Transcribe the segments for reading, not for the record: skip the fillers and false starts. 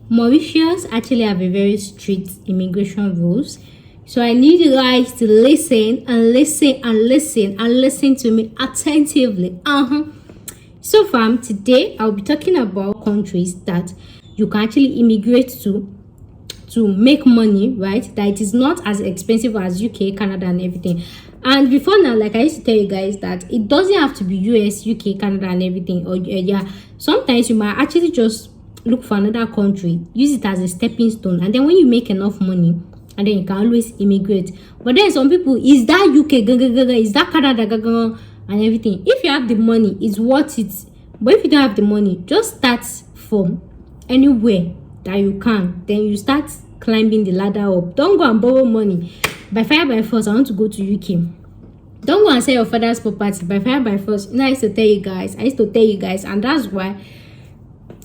Mauritius actually have a very strict immigration rules. So I need you guys to listen and listen and listen and listen to me attentively. So fam, today I'll be talking about countries that you can actually immigrate to make money, right? That it is not as expensive as UK, Canada, and everything. And before now, like I used to tell you guys, that it doesn't have to be US, UK, Canada, and everything. Or sometimes you might actually just look for another country, use it as a stepping stone, and then when you make enough money, and then you can always immigrate. But then some people, is that UK, is that Canada, and everything. If you have the money, it's worth it. But if you don't have the money, just start from anywhere that you can. Then you start climbing the ladder up. Don't go and borrow money. By fire by force, I want to go to UK. Don't go and sell your father's property. By fire by force. I used to tell you guys, and that's why,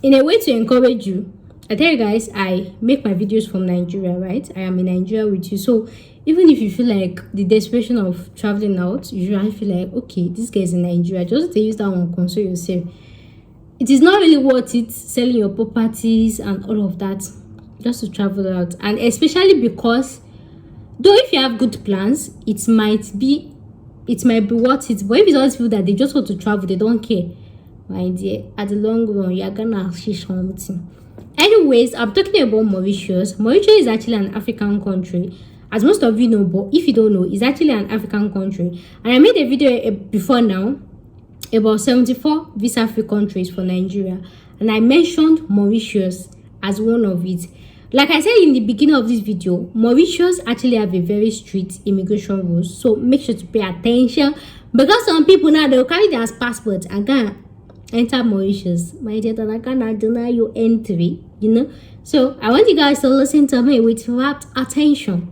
in a way to encourage you, I tell you guys, I make my videos from Nigeria, right? I am in Nigeria with you. So even if you feel like the desperation of traveling out, you usually feel like, okay, this guy is in Nigeria, just to use that one, console yourself. It is not really worth it selling your properties and all of that just to travel out. And especially because, though if you have good plans, it might be worth it. But if you just feel that they just want to travel, they don't care, my dear, at the long run, you're gonna see something. Anyways, I'm talking about Mauritius. Mauritius is actually an African country, as most of you know, but if you don't know, it's actually an African country. And I made a video before now about 74 visa-free countries for Nigeria, and I mentioned Mauritius as one of it. Like I said in the beginning of this video, Mauritius actually have a very strict immigration rules, so make sure to pay attention, because some people now, they'll carry their passport and go enter Mauritius. My dear, I cannot deny you entry, So I want you guys to listen to me with rapt attention.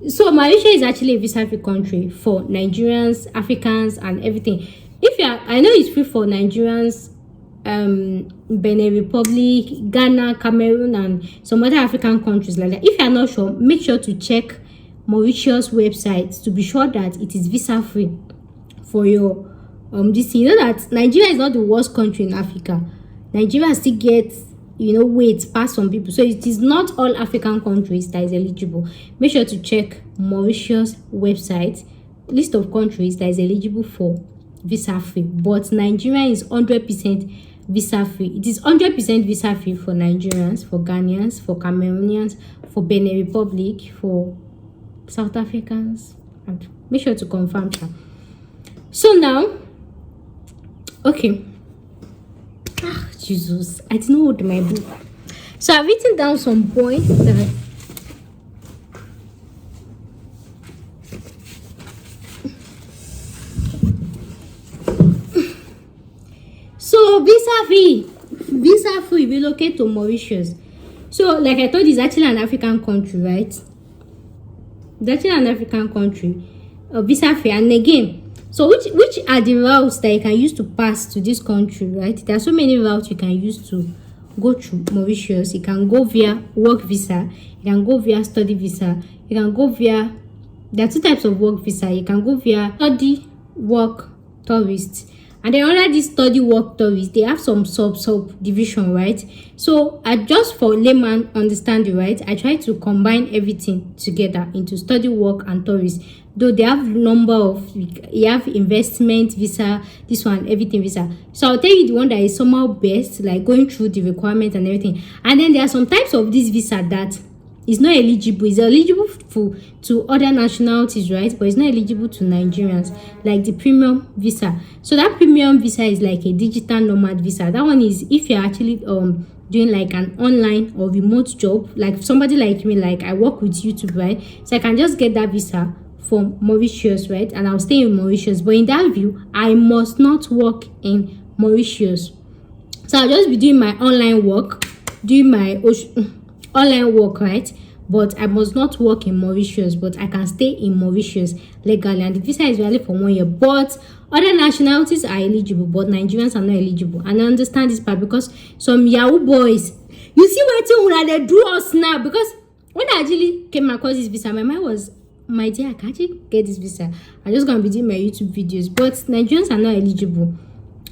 So Mauritius is actually a visa-free country for Nigerians, Africans, and everything. I know it's free for Nigerians, Benin Republic, Ghana, Cameroon, and some other African countries like that. If you are not sure, make sure to check Mauritius website to be sure that it is visa-free for your this. You know that Nigeria is not the worst country in Africa. Nigeria still gets weight past some people, so it is not all African countries that is eligible. Make sure to check Mauritius website list of countries that is eligible for visa free. But Nigeria is 100% visa free. It is 100% visa free for Nigerians, for Ghanaians, for Cameroonians, for Benin Republic, for South Africans, and make sure to confirm that. So now, okay. Jesus, I didn't know what my book. So I've written down some points that so visa free relocate to Mauritius. So like I told you, it's actually an African country, right? It's actually an African country, visa free. And again, so which are the routes that you can use to pass to this country, right? There are so many routes you can use to go through Mauritius. You can go via work visa, you can go via study visa, you can go via, there are two types of work visa. You can go via study work tourist, and then under this study work tourist, they have some sub division, right? So I just, for layman understanding, right, I try to combine everything together into study work and tourist. Though they have number of, you have investment visa, this one, everything visa. So I'll tell you the one that is somehow best, like going through the requirement and everything. And then there are some types of this visa that is not eligible. It's eligible to other nationalities, right? But it's not eligible to Nigerians, like the premium visa. So that premium visa is like a digital nomad visa. That one is if you're actually doing like an online or remote job, like somebody like me, like I work with YouTube, right? So I can just get that visa from Mauritius, right? And I'll stay in Mauritius. But in that view, I must not work in Mauritius. So I'll just be doing my online work, online work, right? But I must not work in Mauritius, but I can stay in Mauritius legally, and the visa is valid for 1 year. But other nationalities are eligible, but Nigerians are not eligible. And I understand this part because some Yahoo boys, you see what they do us now. Because when I actually came across this visa, my mind was, my dear, I can't actually get this visa. I'm just gonna be doing my YouTube videos. But Nigerians are not eligible,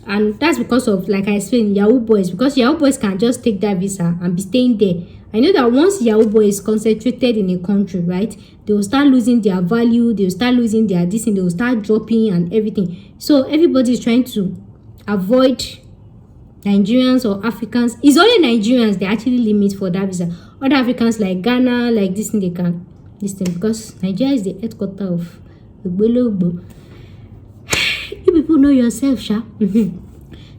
and that's because of, like I explained, Yahoo boys. Because Yahoo boys can just take that visa and be staying there. I know that once Yahoo boy is concentrated in a country, right, they will start losing their value, they will start losing their this thing, they will start dropping and everything. So everybody is trying to avoid Nigerians or Africans. It's only Nigerians they actually limit for that visa. Other Africans like Ghana, like this thing, they can this thing, because Nigeria is the headquarter of Ogbologbo. You people know yourself, sha.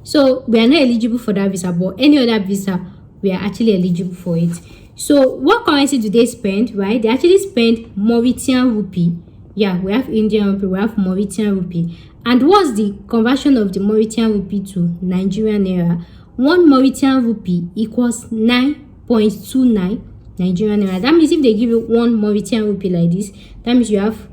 So we are not eligible for that visa, but any other visa we are actually eligible for it. So what currency do they spend? Right, they actually spend Mauritian rupee. Yeah, we have Indian rupee, we have Mauritian rupee. And what's the conversion of the Mauritian rupee to Nigerian naira? 1 Mauritian rupee equals 9.29 Nigerian naira. That means if they give you 1 Mauritian rupee like this, that means you have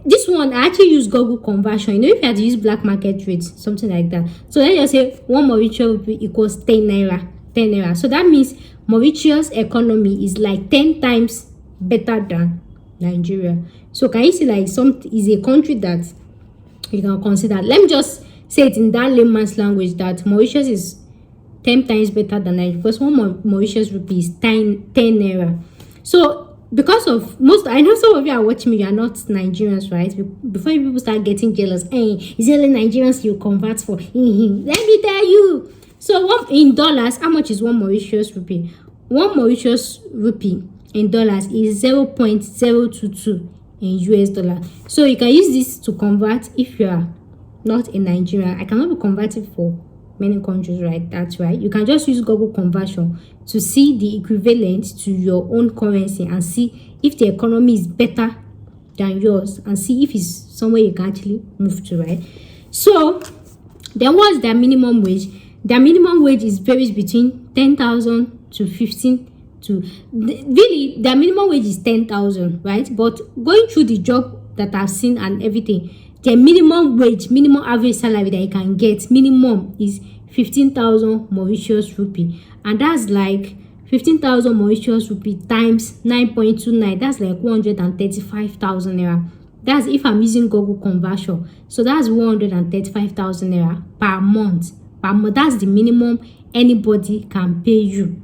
this one. I actually use Google conversion. You know, if you had to use black market rates, something like that. So let's just say 1 Mauritian rupee equals 10 naira. 10 naira. So that means Mauritius economy is like 10 times better than Nigeria. So can you see, like, some is a country that you can consider. Let me just say it in that layman's language, that Mauritius is 10 times better than Nigeria, because 1 Mauritius rupee is 10 naira. So because of most, I know some of you are watching me, you are not Nigerians, right? Before people start getting jealous, hey, is it only Nigerians you convert for? Let me tell you. So in dollars, how much is 1 Mauritius rupee? 1 Mauritius rupee in dollars is 0.022 in US dollar. So you can use this to convert if you are not a Nigerian. I cannot be converted for many countries, right? That's right. You can just use Google conversion to see the equivalent to your own currency and see if the economy is better than yours, and see if it's somewhere you can actually move to, right? So then what's their minimum wage? Their minimum wage is varies between 10,000 to 15 to, really their minimum wage is 10,000, right? But going through the job that I've seen and everything, their minimum wage, minimum average salary that you can get, minimum is 15,000 Mauritius rupee, and that's like 15,000 Mauritius rupee times 9.29. That's like 135,000 naira. That's if I'm using Google conversion. So that's 135,000 naira per month. That's the minimum anybody can pay you.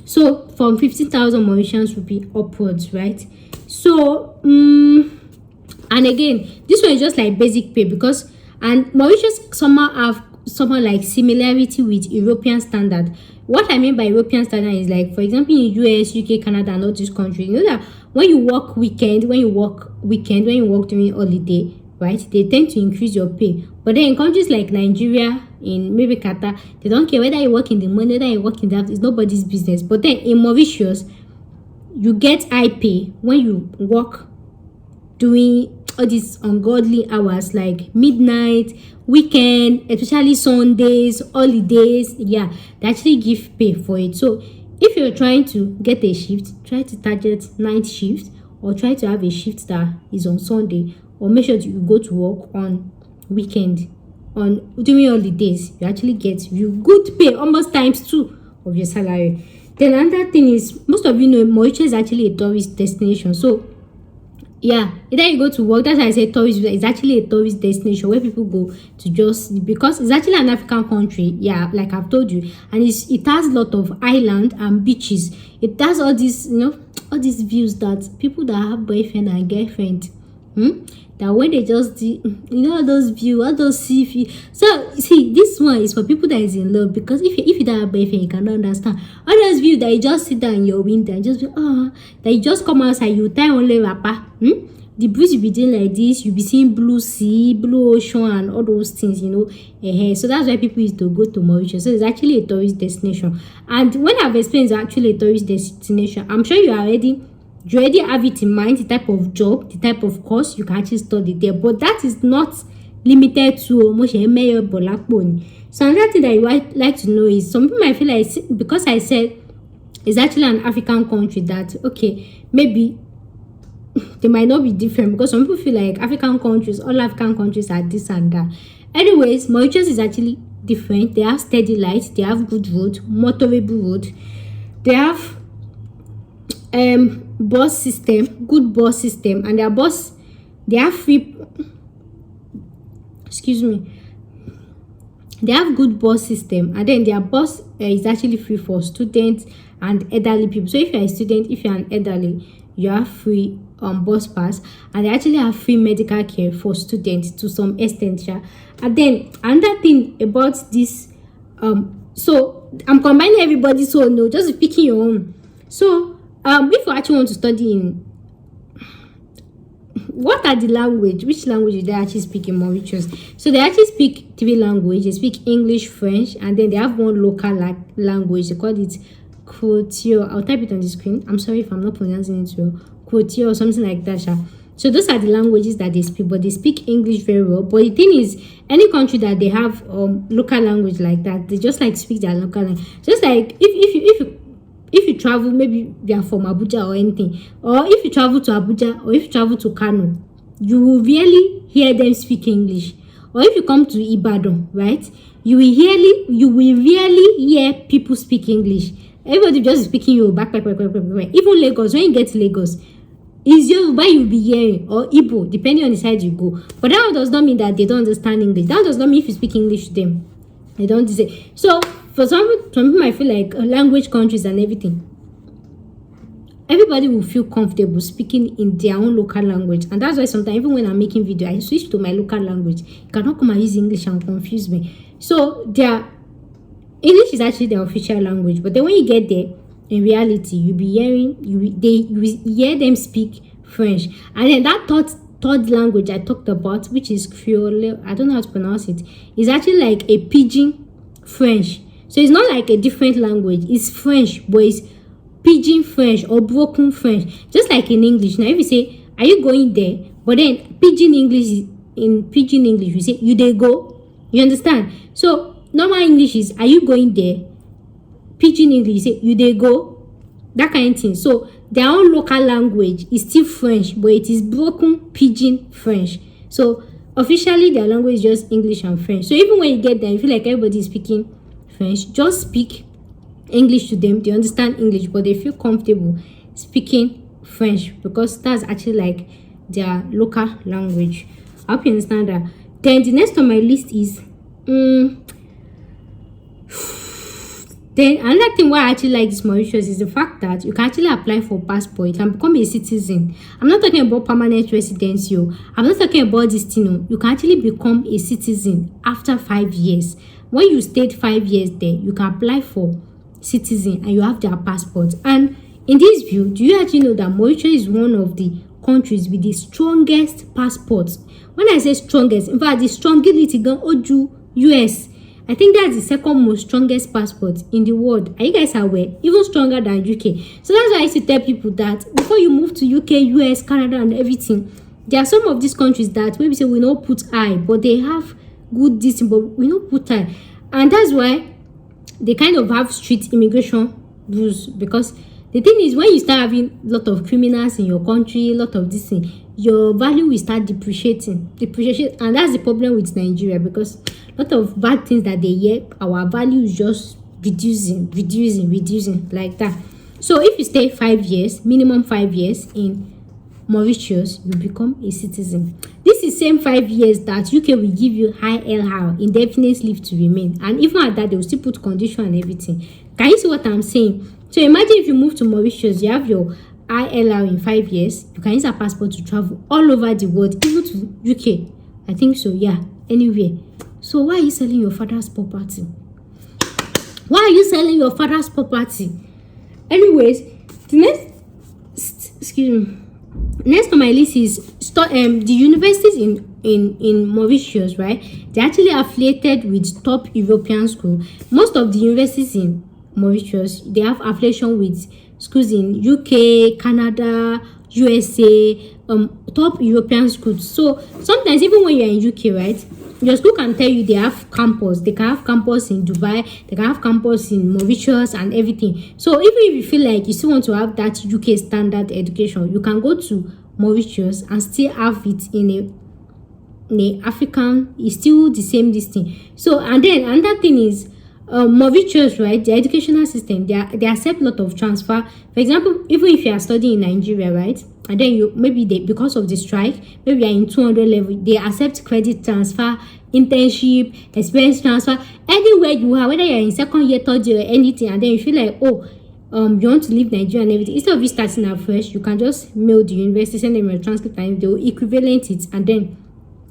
So from 15,000 Mauritius rupee upwards, right? So and again, this one is just like basic pay, because and Mauritius somehow have like similarity with European standard. What I mean by European standard is, like, for example, in US, UK, Canada, and all these countries, you know that when you work weekend, when you work during holiday, right, they tend to increase your pay. But then in countries like Nigeria, in maybe Qatar, they don't care whether you work in the morning, whether you work in the afternoon. It's nobody's business. But then in Mauritius, you get high pay when you work doing all these ungodly hours, like midnight, weekend, especially Sundays, holidays. Yeah, they actually give pay for it. So if you're trying to get a shift, try to target night shift, or try to have a shift that is on Sunday, or make sure you go to work on weekend. On during holidays, you actually get you good pay, almost times 2 of your salary. Then another thing is, most of you know Mauritius is actually a tourist destination. So yeah, either you go to work, that's why I say tourist, it's actually a tourist destination where people go to just, because it's actually an African country, yeah, like I've told you, and it has a lot of island and beaches. It has all these, you know, all these views that people that have boyfriend and girlfriend, that when they just do, you know, all those views, all those sea view. So see, this one is for people that is in love, because if you don't have boyfriend, you cannot understand all those views that you just sit down in your window and just be, that you just come outside, you tie only wrapper, the breeze will be doing like this, you'll be seeing blue sea, blue ocean, and all those things, you know. So that's why people used to go to Mauritius. So it's actually a tourist destination. And when I've explained it's actually a tourist destination, I'm sure you already have it in mind, the type of job, the type of course you can actually study there. But that is not limited to So another thing that you might like to know is, some people might feel like, because I said it's actually an African country, that okay, maybe they might not be different, because some people feel like African countries, all African countries are this and that. Anyways, Mauritius is actually different. They have steady lights, they have good road, motorable road, they have bus system, good bus system, and their bus, they have free, excuse me, they have good bus system, and then their bus is actually free for students and elderly people. So if you're a student, if you're an elderly, you have free bus pass, and they actually have free medical care for students to some extent. And then another thing about this, so I'm combining everybody, so no, just picking your own. So if you actually want to study in, what are the language, which language do they actually speak in Mauritius? So they actually speak 3 languages. They speak English, French, and then they have one local language. They call it Creole. I'll type it on the screen. I'm sorry if I'm not pronouncing it well. Creole or something like that. So those are the languages that they speak, but they speak English very well. But the thing is, any country that they have local language like that, they just like speak their local language. Just like if you travel, maybe they are from Abuja or anything, or if you travel to Abuja, or if you travel to Kano, you will rarely hear them speak English. Or if you come to Ibadan, right, you will rarely hear people speak English. Everybody just speaking Yoruba. Even Lagos, when you get to Lagos, is Yoruba you'll be hearing, or Igbo, depending on the side you go. But that does not mean that they don't understand English. That does not mean if you speak English to them, they don't say. So for some people might feel like language countries and everything. Everybody will feel comfortable speaking in their own local language, and that's why sometimes even when I'm making video, I switch to my local language. You cannot come and use English and confuse me. So their English is actually their official language, but then when you get there, in reality, you'll be hearing you hear them speak French, and then that third language I talked about, which is Creole, I don't know how to pronounce it, is actually like a pidgin French. So it's not like a different language, it's French, but it's pidgin French or broken French, just like in English. Now if you say, are you going there, but then pidgin English, you say, you dey go, you understand? So normal English is, are you going there? Pidgin English, you say, you dey go, that kind of thing. So their own local language is still French, but it is broken pidgin French. So officially their language is just English and French. So even when you get there, you feel like everybody is speaking French, just speak English to them. They understand English, but they feel comfortable speaking French because that's actually like their local language. I hope you understand that. Then the next on my list is then another thing why I actually like this Mauritius is the fact that you can actually apply for passport. You can become a citizen. I'm not talking about permanent residency. I'm not talking about this thing. You can actually become a citizen after 5 years. When you stayed 5 years there, you can apply for citizen and you have their passport. And in this view, do you actually know that Mauritius is one of the countries with the strongest passports? When I say strongest, in fact, the strongest Oju US. I think that's the second most strongest passport in the world. Are you guys aware? Even stronger than UK. So that's why I used to tell people that before you move to UK, US, Canada, and everything, there are some of these countries that maybe say we don't put I, but they have good distance, but we don't put I. And that's why they kind of have strict immigration rules, because the thing is, when you start having a lot of criminals in your country, a lot of this thing, your value will start depreciating, and that's the problem with Nigeria, because a lot of bad things that they hear, our value is just reducing like that. So if you stay 5 years, minimum 5 years in Mauritius, you become a citizen. This is same 5 years that UK will give you ILR, indefinite leave to remain, and even at that they will still put condition and everything. Can you see what I'm saying? So imagine if you move to Mauritius, you have your ILR in 5 years, you can use a passport to travel all over the world, even to UK. I think so, yeah, anywhere. So why are you selling your father's property? Why are you selling your father's property? Anyways, the next on my list is the universities in Mauritius, right? They're actually affiliated with top European schools. Most of the universities in Mauritius, they have affiliation with schools in UK, Canada, USA, top European schools. So sometimes even when you're in UK, right, your school can tell you they have campus. They can have campus in Dubai, they can have campus in Mauritius and everything. So even if you feel like you still want to have that UK standard education, you can go to Mauritius and still have it in a African, it's still the same this thing. So, and then another thing is Mauritius, right, the educational system, they accept a lot of transfer. For example, even if you are studying in Nigeria, right, and then you maybe they, because of the strike, maybe you are in 200 level, they accept credit transfer, internship, experience transfer, anywhere you are, whether you're in second year, third year, or anything, and then you feel like, oh, you want to leave Nigeria and everything, instead of you starting afresh, you can just mail the university, send them your transcript, and they will equivalent it, and then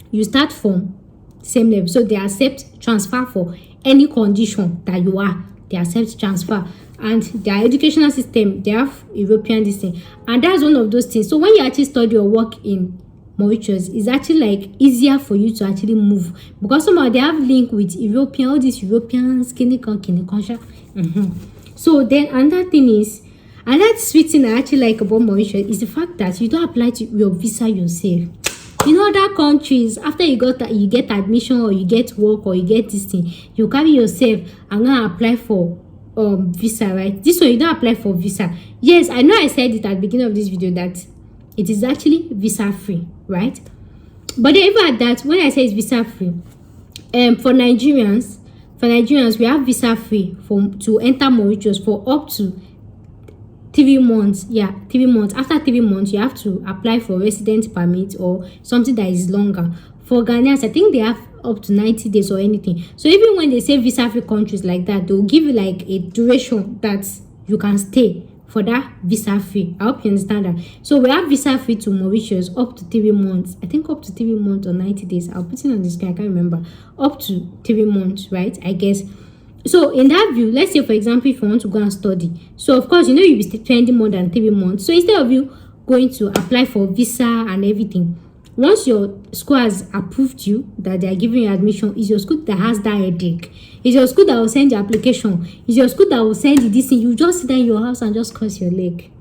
you start from same level. So they accept transfer for any condition that you are. They accept transfer. And their educational system, they have European this thing, and that's one of those things. So when you actually study or work in Mauritius, it's actually like easier for you to actually move, because somehow they have link with European, all these Europeans, So then another thing is, another sweet thing I actually like about Mauritius is the fact that you don't apply to your visa yourself. In other countries, after you get admission, or you get work, or you get this thing, you carry yourself and go apply for visa, right? This one you don't apply for visa. Yes, I know I said it at the beginning of this video that it is actually visa free, right? But even at that, when I say it's visa free, for Nigerians, we have visa free to enter Mauritius for up to 3 months. Yeah, 3 months. After 3 months, you have to apply for resident permit or something that is longer. For Ghanaians, I think they have up to 90 days or anything. So even when they say visa free countries like that, they'll give you like a duration that you can stay for that visa free. I hope you understand that. So we have visa free to Mauritius up to 3 months. I think up to 3 months or 90 days. I'll put it on the screen. I can't remember. Up to 3 months, right? I guess. So in that view, let's say for example, if you want to go and study, so of course, you know, you'll be spending more than 3 months. So instead of you going to apply for visa and everything, once your school has approved you that they are giving you admission, it's your school that has that headache. It's your school that will send your application. It's your school that will send you this thing. You just sit there in your house and just cross your leg.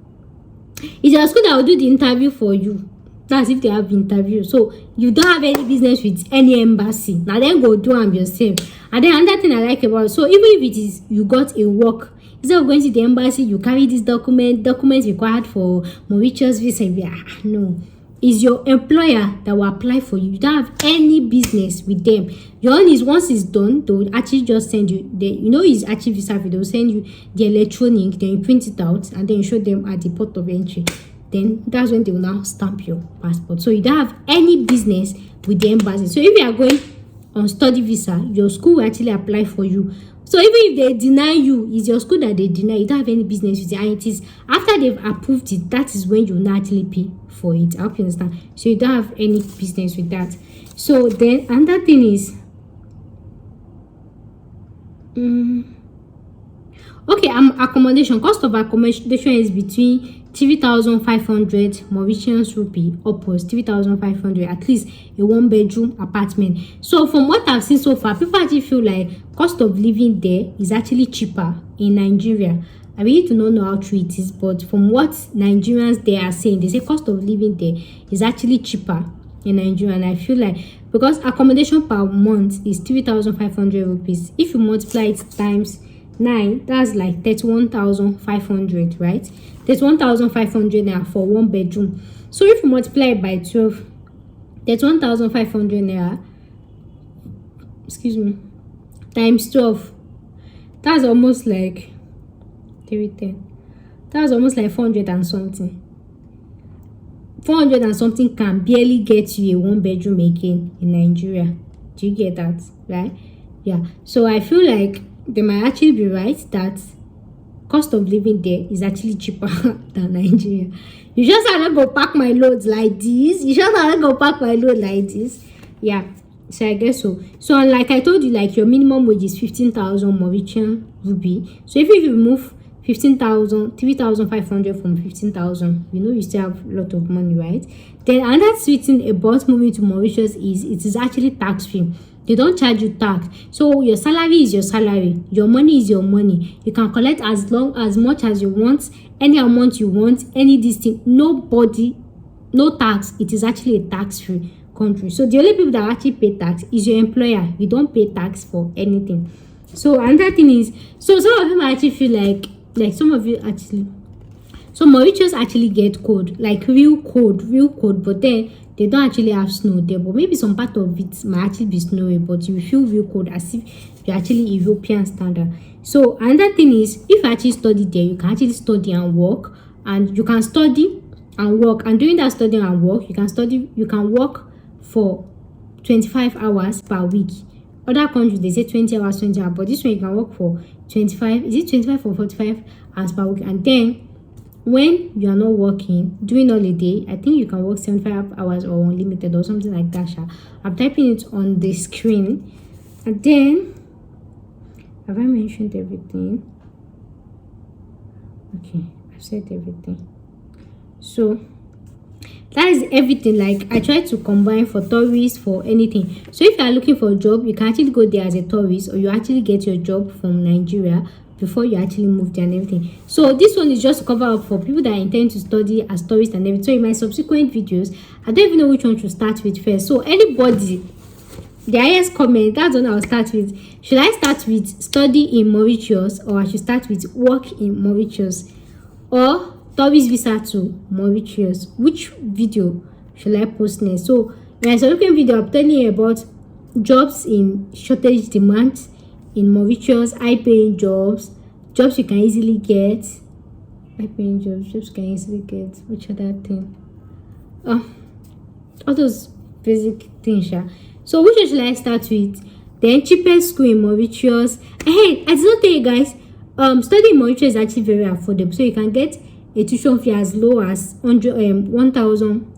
It's your school that will do the interview for you. That's if they have interview. So you don't have any business with any embassy. Now then go do them yourself. And then another thing I like about it, so even if it is you got a work, instead of going to the embassy, you carry this documents required for Mauritius visa. No. Is your employer that will apply for you. You don't have any business with them. Your own is, once it's done, they will actually just send you the, you know, it's actually visa free. They will send you the electronic, then you print it out and then you show them at the port of entry. Then that's when they will now stamp your passport. So you don't have any business with the embassy. So if you are going on study visa, your school will actually apply for you. So even if they deny you, it's your school that they deny. You don't have any business with it. And it is after they've approved it, that is when you will actually pay for it. I hope you understand. So you don't have any business with that. So then another thing is, okay, accommodation. Cost of accommodation is between 3,500 Mauritian rupee upwards, 3,500, at least a 1-bedroom apartment. So from what I've seen so far, people actually feel like cost of living there is actually cheaper in Nigeria. I really do not know how true it is, but from what Nigerians they are saying, they say cost of living there is actually cheaper in Nigeria. And I feel like because accommodation per month is 3,500 rupees, if you multiply it times 9, that's like 31,500, right? 31,500 naira for 1 bedroom. So if you multiply it by 12, 31,500 naira, excuse me, times 12, that's almost like 310. That's almost like 400 and something. 400 and something can barely get you a 1 bedroom again in Nigeria. Do you get that? Right? Yeah. So I feel like they might actually be right that cost of living there is actually cheaper than Nigeria. You just have to go pack my loads like this. Yeah. So I guess so. So like I told you, like your minimum wage is 15,000 Mauritian rupee. So if you remove 3,500 from 15,000, you know you still have a lot of money, right? Then another sweet thing about moving to Mauritius is it is actually tax free. They don't charge you tax. So your salary is your salary. Your money is your money. You can collect as much as you want, any amount you want, any distinct. Nobody, no tax. It is actually a tax-free country. So the only people that actually pay tax is your employer. You don't pay tax for anything. So another thing is, so some of you might actually feel like some of you So Mauritius actually get cold, like real cold, but then they don't actually have snow there. But maybe some part of it might actually be snowy, but you feel real cold as if you're actually European standard. So another thing is, if you actually study there, you can actually study and work, and you can study and work, and during that studying and work, you can work for 25 hours per week. Other countries, they say 20 hours, but this one you can work for 25, is it 25 or 45 hours per week? And then when you are not working during holiday, I think you can work 75 hours or unlimited or something like that. I'm typing it on the screen. And then, have I mentioned everything? Okay, I've said everything. So that is everything. Like, I try to combine for tourists, for anything. So if you are looking for a job, you can actually go there as a tourist, or you actually get your job from Nigeria before you actually move there and everything. So this one is just to cover up for people that intend to study as tourists and everything. So in my subsequent videos, I don't even know which one to start with first. So anybody, the highest comment, that's one I'll start with. Should I start with study in Mauritius, or I should start with work in Mauritius, or tourist visa to Mauritius? Which video should I post next? So in my subsequent video, I'm telling you about jobs in shortage demand in Mauritius, high-paying jobs you can easily get, high-paying jobs you can easily get. Which other thing? All those basic things. So which one should I start with? Then cheapest school in Mauritius. Hey, I did not tell you guys, studying in Mauritius is actually very affordable. So you can get a tuition fee as low as 1,000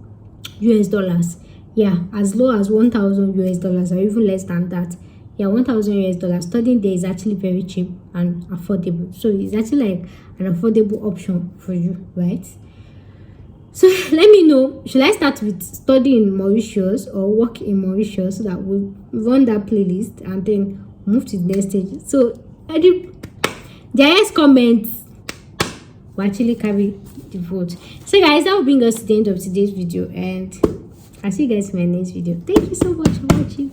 US dollars. Yeah, as low as 1,000 US dollars, or even less than that. Yeah, 1,000 US dollars. Studying there is actually very cheap and affordable. So it's actually like an affordable option for you, right? So let me know, should I start with studying in Mauritius or work in Mauritius, so that we'll run that playlist and then move to the next stage. So the highest comments will actually carry the vote. So guys, that will bring us to the end of today's video, and I'll see you guys in my next video. Thank you so much for watching.